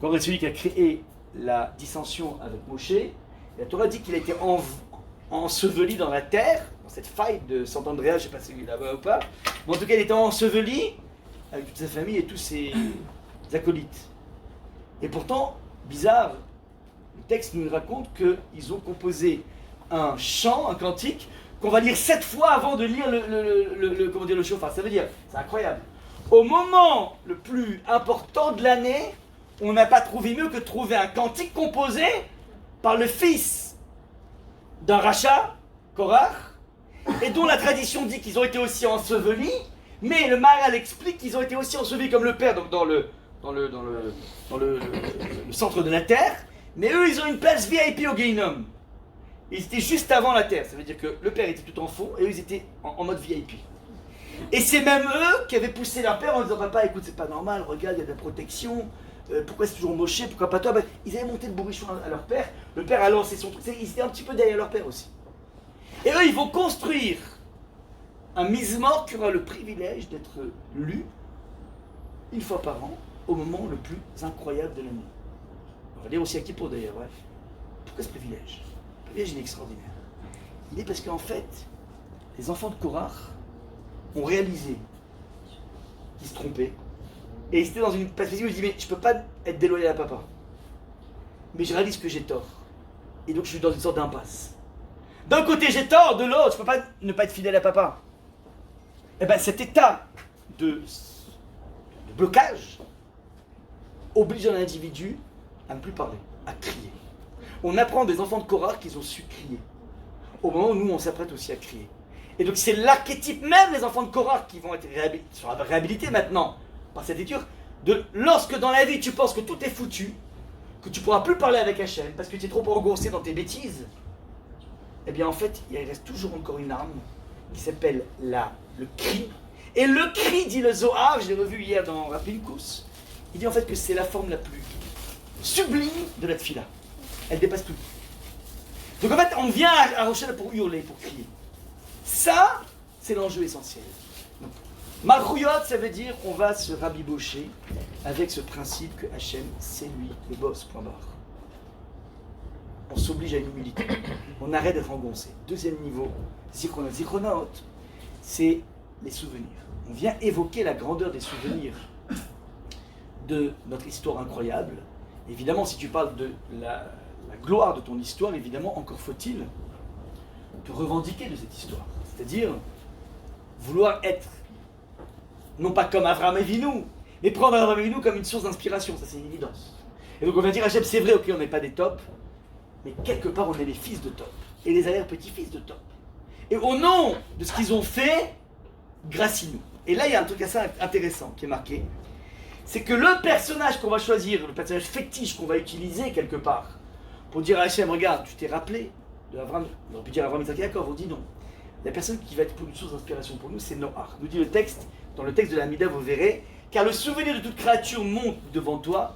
Korah est celui qui a créé la dissension avec Moshe. Et la Torah dit qu'il a été enseveli dans la terre, dans cette faille de Sant'Andrea, je ne sais pas si il est là-bas ou pas, mais en tout cas il était enseveli avec toute sa famille et tous ses acolytes. Et pourtant, bizarre, le texte nous raconte qu'ils ont composé un chant, un cantique, qu'on va lire 7 fois avant de lire le chauffard. Ça veut dire, c'est incroyable. Au moment le plus important de l'année, on n'a pas trouvé mieux que de trouver un cantique composé par le fils d'un rachat, Korach, et dont la tradition dit qu'ils ont été aussi ensevelis, mais le Maharal explique qu'ils ont été aussi ensevelis comme le père, donc dans le centre de la terre, mais eux ils ont une place VIP au Gehinnom. Ils étaient juste avant la terre, ça veut dire que le père était tout en fond et eux ils étaient en mode VIP. Et c'est même eux qui avaient poussé leur père en disant papa écoute c'est pas normal, regarde il y a de la protection, pourquoi c'est toujours Moshe, pourquoi pas toi? Ils avaient monté le bourrichon à leur père, le père a lancé son truc, ils étaient un petit peu derrière leur père aussi. Et eux ils vont construire un Mizmor qui aura le privilège d'être lu une fois par an au moment le plus incroyable de l'année. On va lire aussi à Kippour d'ailleurs, ouais. Pourquoi ce privilège? Le privilège il est extraordinaire. Il est parce qu'en fait, les enfants de Korach ont réalisé qu'ils se trompaient. Et ils étaient dans une perspective où ils se disaient, mais je peux pas être déloyal à papa. Mais je réalise que j'ai tort. Et donc je suis dans une sorte d'impasse. D'un côté j'ai tort, de l'autre, je peux pas ne pas être fidèle à papa. Et bien cet état de blocage oblige un individu à ne plus parler, à crier. On apprend des enfants de Korah qu'ils ont su crier. Au moment où nous on s'apprête aussi à crier. Et donc c'est l'archétype même des enfants de Korah qui vont être réhabilités maintenant par cette écriture. Lorsque dans la vie tu penses que tout est foutu, que tu ne pourras plus parler avec Hachem parce que tu es trop engoncé dans tes bêtises, eh bien en fait il reste toujours encore une arme qui s'appelle le cri. Et le cri, dit le Zohar, je l'ai revu hier dans Rapinkus, il dit en fait que c'est la forme la plus sublime de la tfila. Elle dépasse tout. Donc en fait on vient à Rochelle pour hurler, pour crier. Ça, c'est l'enjeu essentiel. Malchouyot, ça veut dire qu'on va se rabibocher avec ce principe que Hachem, c'est lui, le boss, point barre. On s'oblige à une humilité. On arrête d'être engoncé. Deuxième niveau, Zichronot. Zichronot, c'est les souvenirs. On vient évoquer la grandeur des souvenirs de notre histoire incroyable. Évidemment, si tu parles de la gloire de ton histoire, évidemment, encore faut-il te revendiquer de cette histoire. C'est-à-dire vouloir être non pas comme Avraham Avinu, mais prendre Avraham Avinu comme une source d'inspiration, ça c'est une évidence. Et donc on va dire Hachem, c'est vrai, ok, on n'est pas des tops, mais quelque part on est les fils de top, et les arrière-petits-fils de top. Et au nom de ce qu'ils ont fait, gracie-nous. Et là il y a un truc assez intéressant qui est marqué, c'est que le personnage qu'on va choisir, le personnage fétiche qu'on va utiliser quelque part, pour dire à Hachem, regarde, tu t'es rappelé de Avraham, on aurait pu dire Avraham, Isaac et Yaakov, on dit non. La personne qui va être une source d'inspiration pour nous, c'est Noach. Nous dit le texte, dans le texte de la Mida, vous verrez, car le souvenir de toute créature monte devant toi,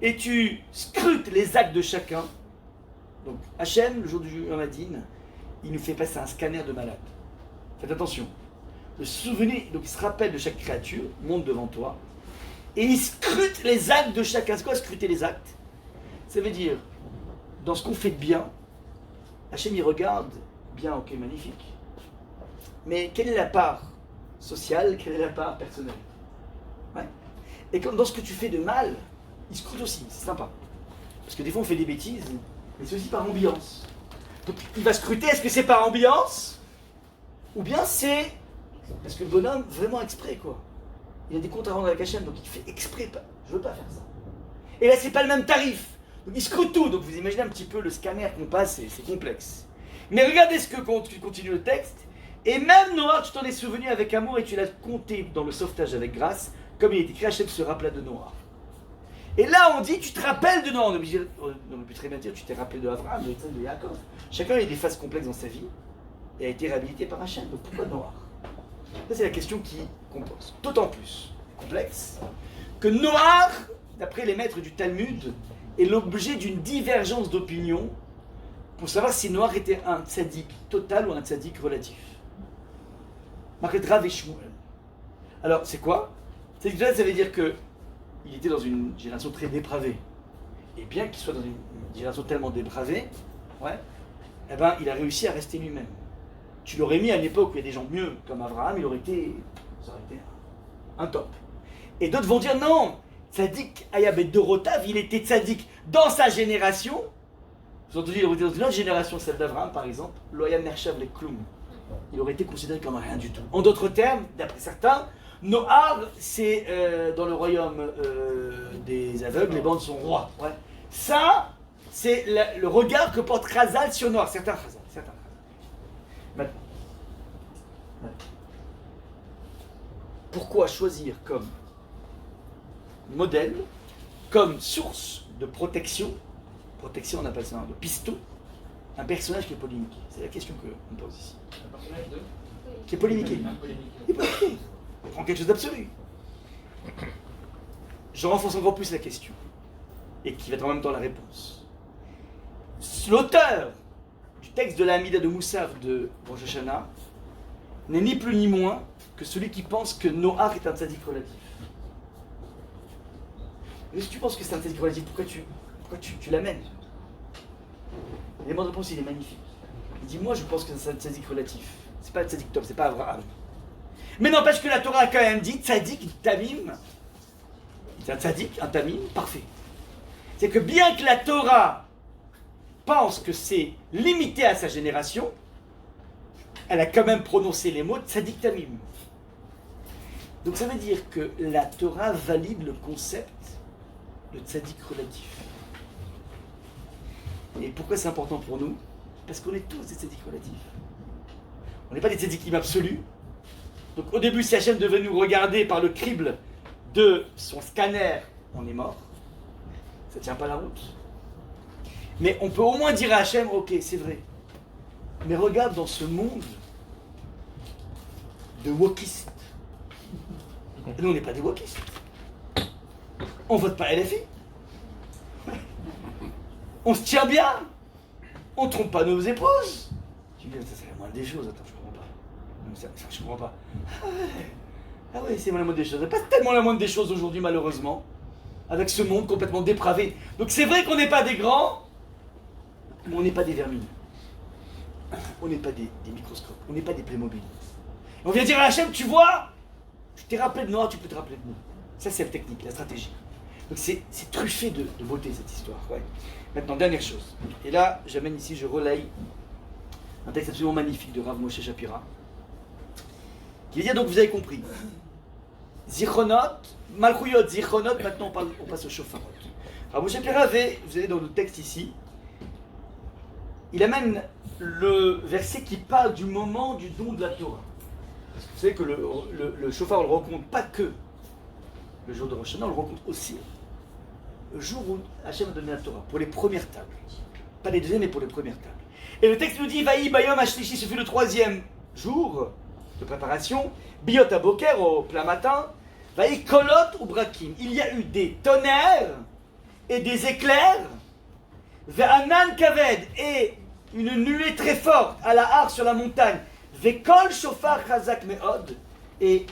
et tu scrutes les actes de chacun. Donc Hachem, le jour du Yom Hadin, il nous fait passer un scanner de malade. Faites attention. Le souvenir, donc il se rappelle de chaque créature, monte devant toi, et il scrute les actes de chacun. C'est quoi scruter les actes? Ça veut dire, dans ce qu'on fait de bien, Hachem il regarde, bien, ok, magnifique. Mais quelle est la part sociale, quelle est la part personnelle? Ouais. Et comme dans ce que tu fais de mal, il scrute aussi, c'est sympa. Parce que des fois on fait des bêtises, mais c'est aussi par ambiance. Donc il va scruter, est-ce que c'est par ambiance? Ou bien c'est parce que le bonhomme, vraiment exprès quoi. Il a des comptes à rendre avec Hachem, donc il fait exprès, je veux pas faire ça. Et là c'est pas le même tarif. Donc il scrute tout, donc vous imaginez un petit peu le scanner qu'on passe, c'est complexe. Mais regardez ce que continue le texte. Et même Noach, tu t'en es souvenu avec amour et tu l'as compté dans le sauvetage avec grâce, comme il est écrit, Hachem se rappela de Noach. Et là on dit, tu te rappelles de Noach. On peut très bien dire, tu t'es rappelé de Avraham, de Yaakov. Chacun a des phases complexes dans sa vie et a été réhabilité par Hachem. Donc pourquoi Noach? Ça c'est la question qu'on pose. D'autant plus complexe que Noach, d'après les maîtres du Talmud, est l'objet d'une divergence d'opinion pour savoir si Noach était un tzaddik total ou un tzaddik relatif. Marqué Rav et Shmuel. Alors, c'est quoi? Tzaddik total, ça veut dire qu'il était dans une génération très dépravée. Et bien qu'il soit dans une génération tellement dépravée, ouais, eh ben, il a réussi à rester lui-même. Tu l'aurais mis à une époque où il y a des gens mieux, comme Abraham, ça aurait été un top. Et d'autres vont dire non, Tzadik Ayabet Dorotav, il était Tzadik dans sa génération. Vous avez entendu, il aurait été dans une autre génération, celle d'Abraham par exemple, Loyan Nershav le Kloum. Il aurait été considéré comme rien du tout. En d'autres termes, d'après certains, Noar, c'est dans le royaume des aveugles, les bandes sont rois. Ouais. Ça, c'est le regard que porte Chazal sur Noar, certains Chazal. Maintenant. Pourquoi choisir comme modèle, comme source de protection, on appelle ça de piston, un personnage qui est polémiqué? C'est la question qu'on pose ici. Un personnage qui est polémiqué. Il est polémiqué. On prend quelque chose d'absolu. Je renforce encore plus la question, et qui va être en même temps la réponse. L'auteur du texte de la Hamida de Moussaf de Rosh Hashanah n'est ni plus ni moins que celui qui pense que Noach est un tzaddik relatif. Mais si tu penses que c'est un tzaddik relatif, pourquoi tu l'amènes? L'élément de réponse, il est magnifique. Il dit, moi je pense que c'est un tzaddik relatif. C'est pas Tzadik Tov, c'est pas Abraham. Mais n'empêche que la Torah a quand même dit Tzadik Tamim. C'est un Tzadik, un Tamim, parfait. C'est que bien que la Torah pense que c'est limité à sa génération, elle a quand même prononcé les mots Tzadik Tamim. Donc ça veut dire que la Torah valide le concept de Tzadik relatif. Et pourquoi c'est important pour nous? Parce qu'on est tous des Tzadik relatifs. On n'est pas des Tzadikim absolus. Donc au début, si Hachem devait nous regarder par le crible de son scanner, on est mort. Ça ne tient pas la route. Mais on peut au moins dire à Hachem, ok, c'est vrai. Mais regarde dans ce monde de wokistes. Nous, on n'est pas des wokistes. On vote pas LFI. On se tient bien. On trompe pas nos épouses. Tu dis, ça c'est la moindre des choses. Attends, je comprends pas. Je comprends pas. Ah ouais, c'est la moindre des choses. C'est pas tellement la moindre des choses aujourd'hui, malheureusement. Avec ce monde complètement dépravé. Donc c'est vrai qu'on n'est pas des grands, mais on n'est pas des vermines. On n'est pas des microscopes. On n'est pas des Playmobil. Et on vient dire à Hachem, tu vois, je t'ai rappelé de Noah, tu peux te rappeler de nous. Ça c'est la technique, la stratégie. Donc c'est truffé de beauté cette histoire. Ouais. Maintenant, dernière chose. Et là, j'amène ici, je relaye un texte absolument magnifique de Rav Moshe Shapira. Qui veut dire, donc vous avez compris. Zichronot, Malchuyot, Zichronot, maintenant on passe au Shofarot. Rav Moshe Shapira avait, vous avez dans le texte ici, il amène le verset qui parle du moment du don de la Torah. Parce que vous savez que le Shofar, on ne le rencontre pas que le jour de Rosh Hashanah, on le rencontre aussi le jour où Hachem a donné la Torah, pour les premières tables. Pas les deuxièmes, mais pour les premières tables. Et le texte nous dit, Vaï Bayom Ashlishi, ce fut le troisième jour de préparation, Biot Aboker, au plein matin, Vaï Kolot ou Brakim. Il y a eu des tonnerres et des éclairs, Ve'anan Kaved, et une nuée très forte à la hart sur la montagne, Ve'kol Shofar Chazak Me'od, et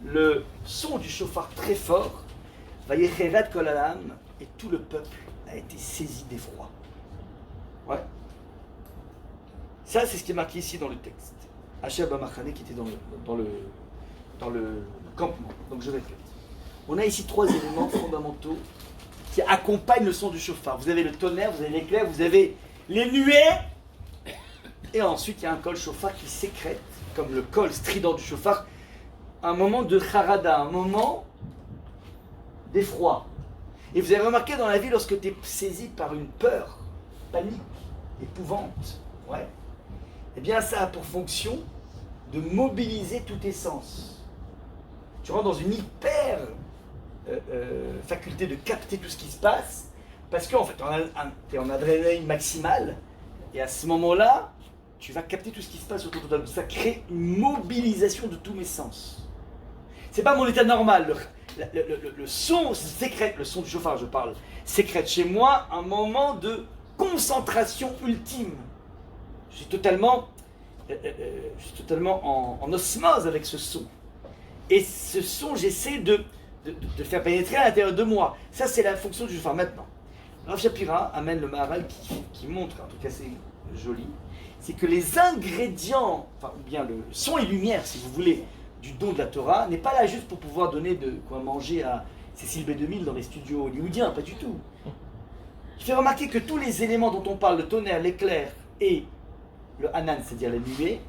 le son du chauffard très fort, Vayecherat Kol Alam, et tout le peuple a été saisi d'effroi. Ouais. Ça, c'est ce qui est marqué ici dans le texte. Hachem Bamachane qui était dans le campement. Donc je répète. On a ici trois éléments fondamentaux qui accompagnent le son du chauffard. Vous avez le tonnerre, vous avez l'éclair, vous avez les nuées, et ensuite il y a un col chauffard qui sécrète, comme le col strident du chauffard, un moment de harada, un moment d'effroi. Et vous avez remarqué dans la vie, lorsque tu es saisi par une peur, panique, épouvante, ouais, eh bien ça a pour fonction de mobiliser tous tes sens. Tu rentres dans une hyper faculté de capter tout ce qui se passe, parce qu'en fait, tu es en adrénaline maximale, et à ce moment-là, tu vas capter tout ce qui se passe autour de toi. Ça crée une mobilisation de tous mes sens. C'est pas mon état normal. Le son sécrète, le son du chauffard, je parle, sécrète chez moi un moment de concentration ultime. Je suis totalement en osmose avec ce son. Et ce son, j'essaie de faire pénétrer à l'intérieur de moi. Ça, c'est la fonction du chauffard. Maintenant, Rav Shapira amène le Maharal qui montre, en tout cas c'est joli, c'est que les ingrédients, enfin, ou bien le son et lumière, si vous voulez, du don de la Torah, n'est pas là juste pour pouvoir donner de quoi manger à Cécile B2000 dans les studios hollywoodiens, pas du tout. Je fais remarquer que tous les éléments dont on parle, le tonnerre, l'éclair et le hanan, c'est-à-dire la nuée,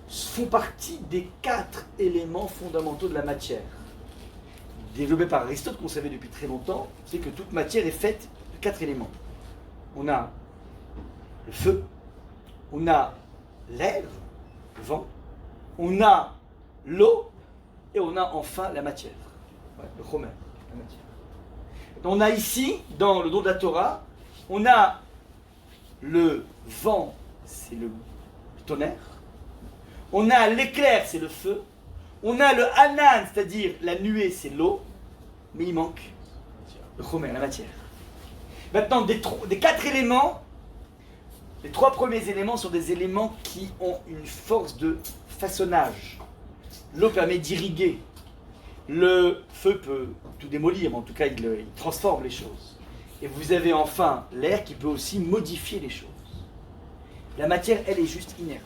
font partie des 4 éléments fondamentaux de la matière. Développé par Aristote, qu'on savait depuis très longtemps, c'est que toute matière est faite de 4 éléments. On a le feu, on a l'air, le vent, on a l'eau, et on a enfin la matière, ouais, le chomer, la matière. On a ici, dans le don de la Torah, on a le vent, c'est le tonnerre, on a l'éclair, c'est le feu, on a le hanan, c'est-à-dire la nuée, c'est l'eau, mais il manque le chomer, la matière. Maintenant, des 4 éléments, les 3 premiers éléments sont des éléments qui ont une force de façonnage. L'eau permet d'irriguer. Le feu peut tout démolir, en tout cas il transforme les choses. Et vous avez enfin l'air qui peut aussi modifier les choses. La matière, elle, est juste inerte.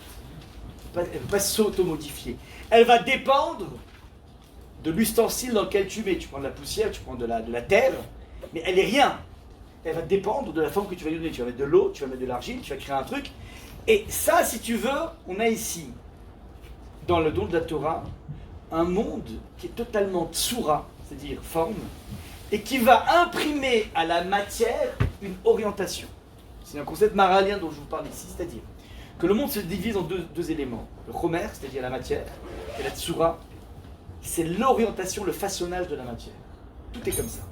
Elle ne peut pas s'auto-modifier. Elle va dépendre de l'ustensile dans lequel tu mets. Tu prends de la poussière, tu prends de la terre, mais elle n'est rien. Elle va dépendre de la forme que tu vas lui donner. Tu vas mettre de l'eau, tu vas mettre de l'argile, tu vas créer un truc. Et ça, si tu veux, on a ici, dans le don de la Torah, un monde qui est totalement tsura, c'est-à-dire forme, et qui va imprimer à la matière une orientation. C'est un concept maralien dont je vous parle ici, c'est-à-dire que le monde se divise en deux éléments. Le chomer, c'est-à-dire la matière, et la tsura, c'est l'orientation, le façonnage de la matière. Tout est comme ça.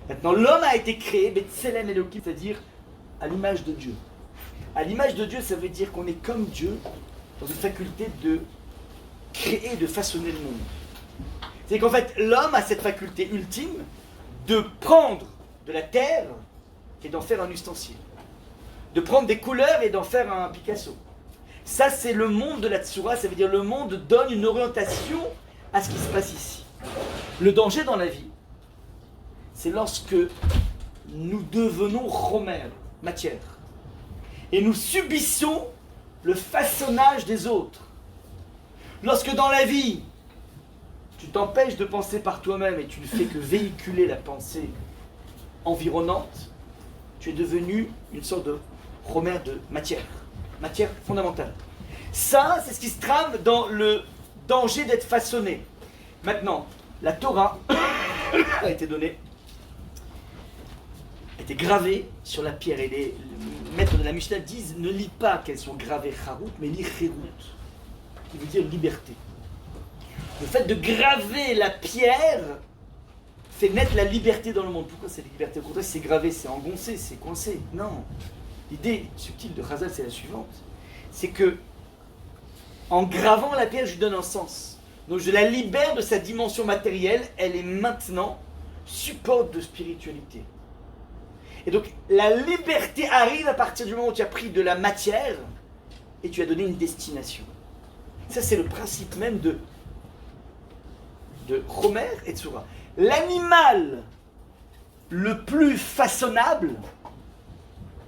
Maintenant, l'homme a été créé, Betselem Elohim, c'est-à-dire à l'image de Dieu. À l'image de Dieu, ça veut dire qu'on est comme Dieu, dans une faculté de créer, de façonner le monde. C'est qu'en fait, l'homme a cette faculté ultime de prendre de la terre et d'en faire un ustensile. De prendre des couleurs et d'en faire un Picasso. Ça, c'est le monde de la Tsura, ça veut dire le monde donne une orientation à ce qui se passe ici. Le danger dans la vie, c'est lorsque nous devenons chomer, matière, et nous subissons le façonnage des autres. Lorsque dans la vie, tu t'empêches de penser par toi-même et tu ne fais que véhiculer la pensée environnante, tu es devenu une sorte de chomer de matière fondamentale. Ça, c'est ce qui se trame dans le danger d'être façonné. Maintenant, la Torah a été donnée, a été gravée sur la pierre. Et les maîtres de la Mishnah disent, ne lis pas qu'elles sont gravées charout, mais lis cherout, qui veut dire liberté. Le fait de graver la pierre fait naître la liberté dans le monde. Pourquoi c'est la liberté? Au contraire, c'est gravé, c'est engoncé, c'est coincé. Non. L'idée subtile de Chazal, c'est la suivante. C'est que, en gravant la pierre, je lui donne un sens. Donc je la libère de sa dimension matérielle, elle est maintenant support de spiritualité. Et donc la liberté arrive à partir du moment où tu as pris de la matière et tu as donné une destination. Ça, c'est le principe même de Chomer et Tsura. L'animal le plus façonnable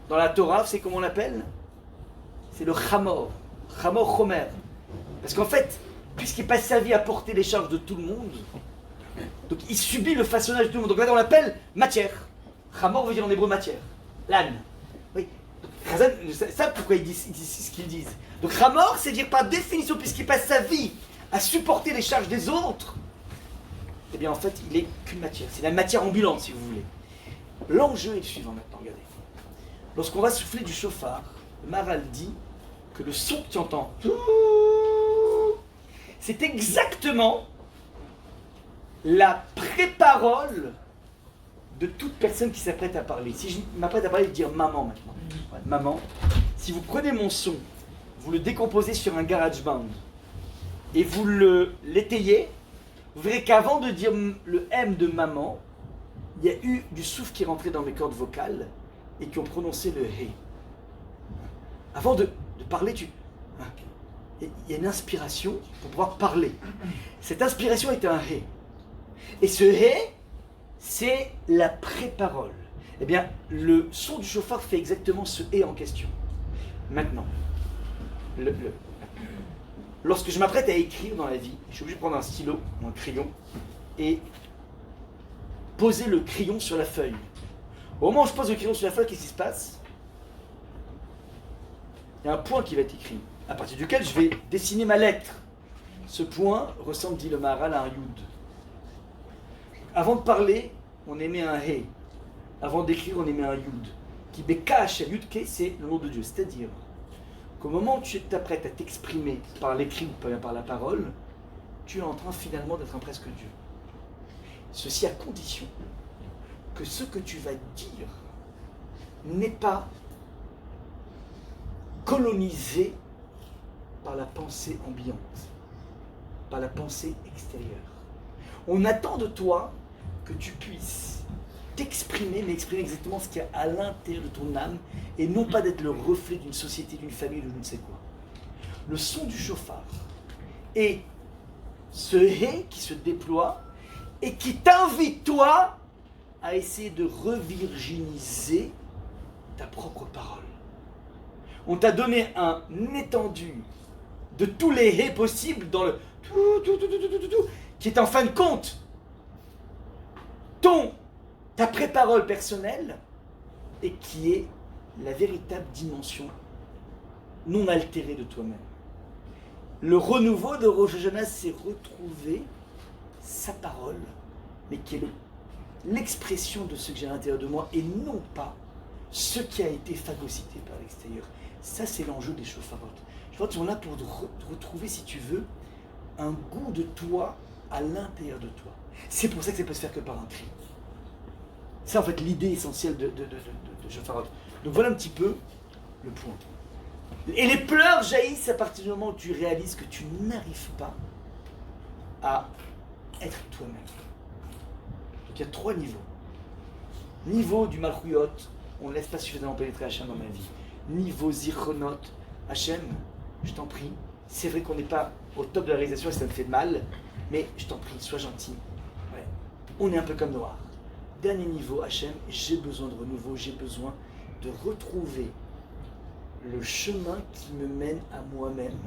dans la Torah, c'est comment on l'appelle? C'est le Chamor. Chamor Chomer. Parce qu'en fait, puisqu'il passe sa vie à porter les charges de tout le monde, donc il subit le façonnage de tout le monde. Donc là, on l'appelle matière. Chamor veut dire en hébreu matière. L'âne. Oui. Ça, pourquoi ils disent ce qu'ils disent. Donc Chamor, c'est dire par définition, puisqu'il passe sa vie à supporter les charges des autres, eh bien en fait, il est qu'une matière. C'est la matière ambulante, si vous voulez. L'enjeu est le suivant maintenant, regardez. Lorsqu'on va souffler du chauffard, le Maharal dit que le son que tu entends, c'est exactement la pré-parole de toute personne qui s'apprête à parler. Si je m'apprête à parler, je vais dire maman maintenant. Ouais, maman, si vous prenez mon son, vous le décomposez sur un GarageBand et vous l'étayez, vous verrez qu'avant de dire le M de maman, il y a eu du souffle qui est rentré dans mes cordes vocales et qui ont prononcé le He. Avant de parler, il y a une inspiration pour pouvoir parler. Cette inspiration est un He. Et ce He, c'est la pré-parole. Eh bien, le son du chauffard fait exactement ce He en question. Maintenant, lorsque je m'apprête à écrire dans la vie, je suis obligé de prendre un stylo, un crayon, et poser le crayon sur la feuille. Au moment où je pose le crayon sur la feuille, qu'est-ce qui se passe? Il y a un point qui va être écrit, à partir duquel je vais dessiner ma lettre. Ce point ressemble, dit le Maharal, à un Yud. Avant de parler, on émet un He. Avant d'écrire, on émet un Yud. Qui bekash, Yud Ke, c'est le nom de Dieu. C'est-à-dire qu'au moment où tu t'apprêtes à t'exprimer par l'écrit ou par la parole, tu es en train finalement d'être un presque Dieu. Ceci à condition que ce que tu vas dire n'est pas colonisé par la pensée ambiante, par la pensée extérieure. On attend de toi que tu puisses t'exprimer, mais exprimer exactement ce qu'il y a à l'intérieur de ton âme, et non pas d'être le reflet d'une société, d'une famille, ou je ne sais quoi. Le son du chauffard est ce He qui se déploie et qui t'invite, toi, à essayer de revirginiser ta propre parole. On t'a donné un étendu de tous les haies possibles dans le qui est en fin de compte ta pré-parole personnelle et qui est la véritable dimension non altérée de toi-même. Le renouveau de Rosh Hashanah, c'est retrouver sa parole, mais qui est l'expression de ce que j'ai à l'intérieur de moi et non pas ce qui a été phagocyté par l'extérieur. Ça, c'est l'enjeu des shofarot. Les shofarot sont là pour retrouver, si tu veux, un goût de toi à l'intérieur de toi. C'est pour ça que ça peut se faire que par un cri. C'est en fait l'idée essentielle de shofarot. Donc voilà un petit peu le point. Et les pleurs jaillissent à partir du moment où tu réalises que tu n'arrives pas à être toi-même. Donc il y a 3 niveaux. Niveau du Malchuyot, on ne laisse pas suffisamment pénétrer Hachem dans ma vie. Niveau Zichronot, Hachem, je t'en prie, c'est vrai qu'on n'est pas au top de la réalisation et ça me fait mal, mais je t'en prie, sois gentil. Ouais. On est un peu comme Noir. Dernier niveau, Hachem, j'ai besoin de renouveau, j'ai besoin de retrouver le chemin qui me mène à moi-même,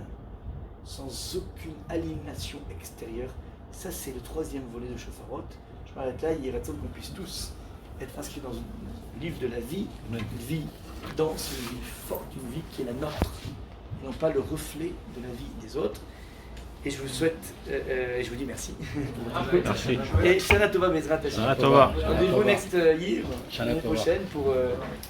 sans aucune aliénation extérieure. Ça, c'est le 3e volet de Shofarot. Je m'arrête là, il est temps qu'on puisse tous être inscrits dans un livre de la vie, une vie dense, une vie forte, une vie qui est la nôtre, et non pas le reflet de la vie des autres. Et je vous souhaite, je vous dis merci. Merci. Et Shana Tova Bezrat Hashem. Shana Tova. Rendez-vous next year, l'année prochaine, pour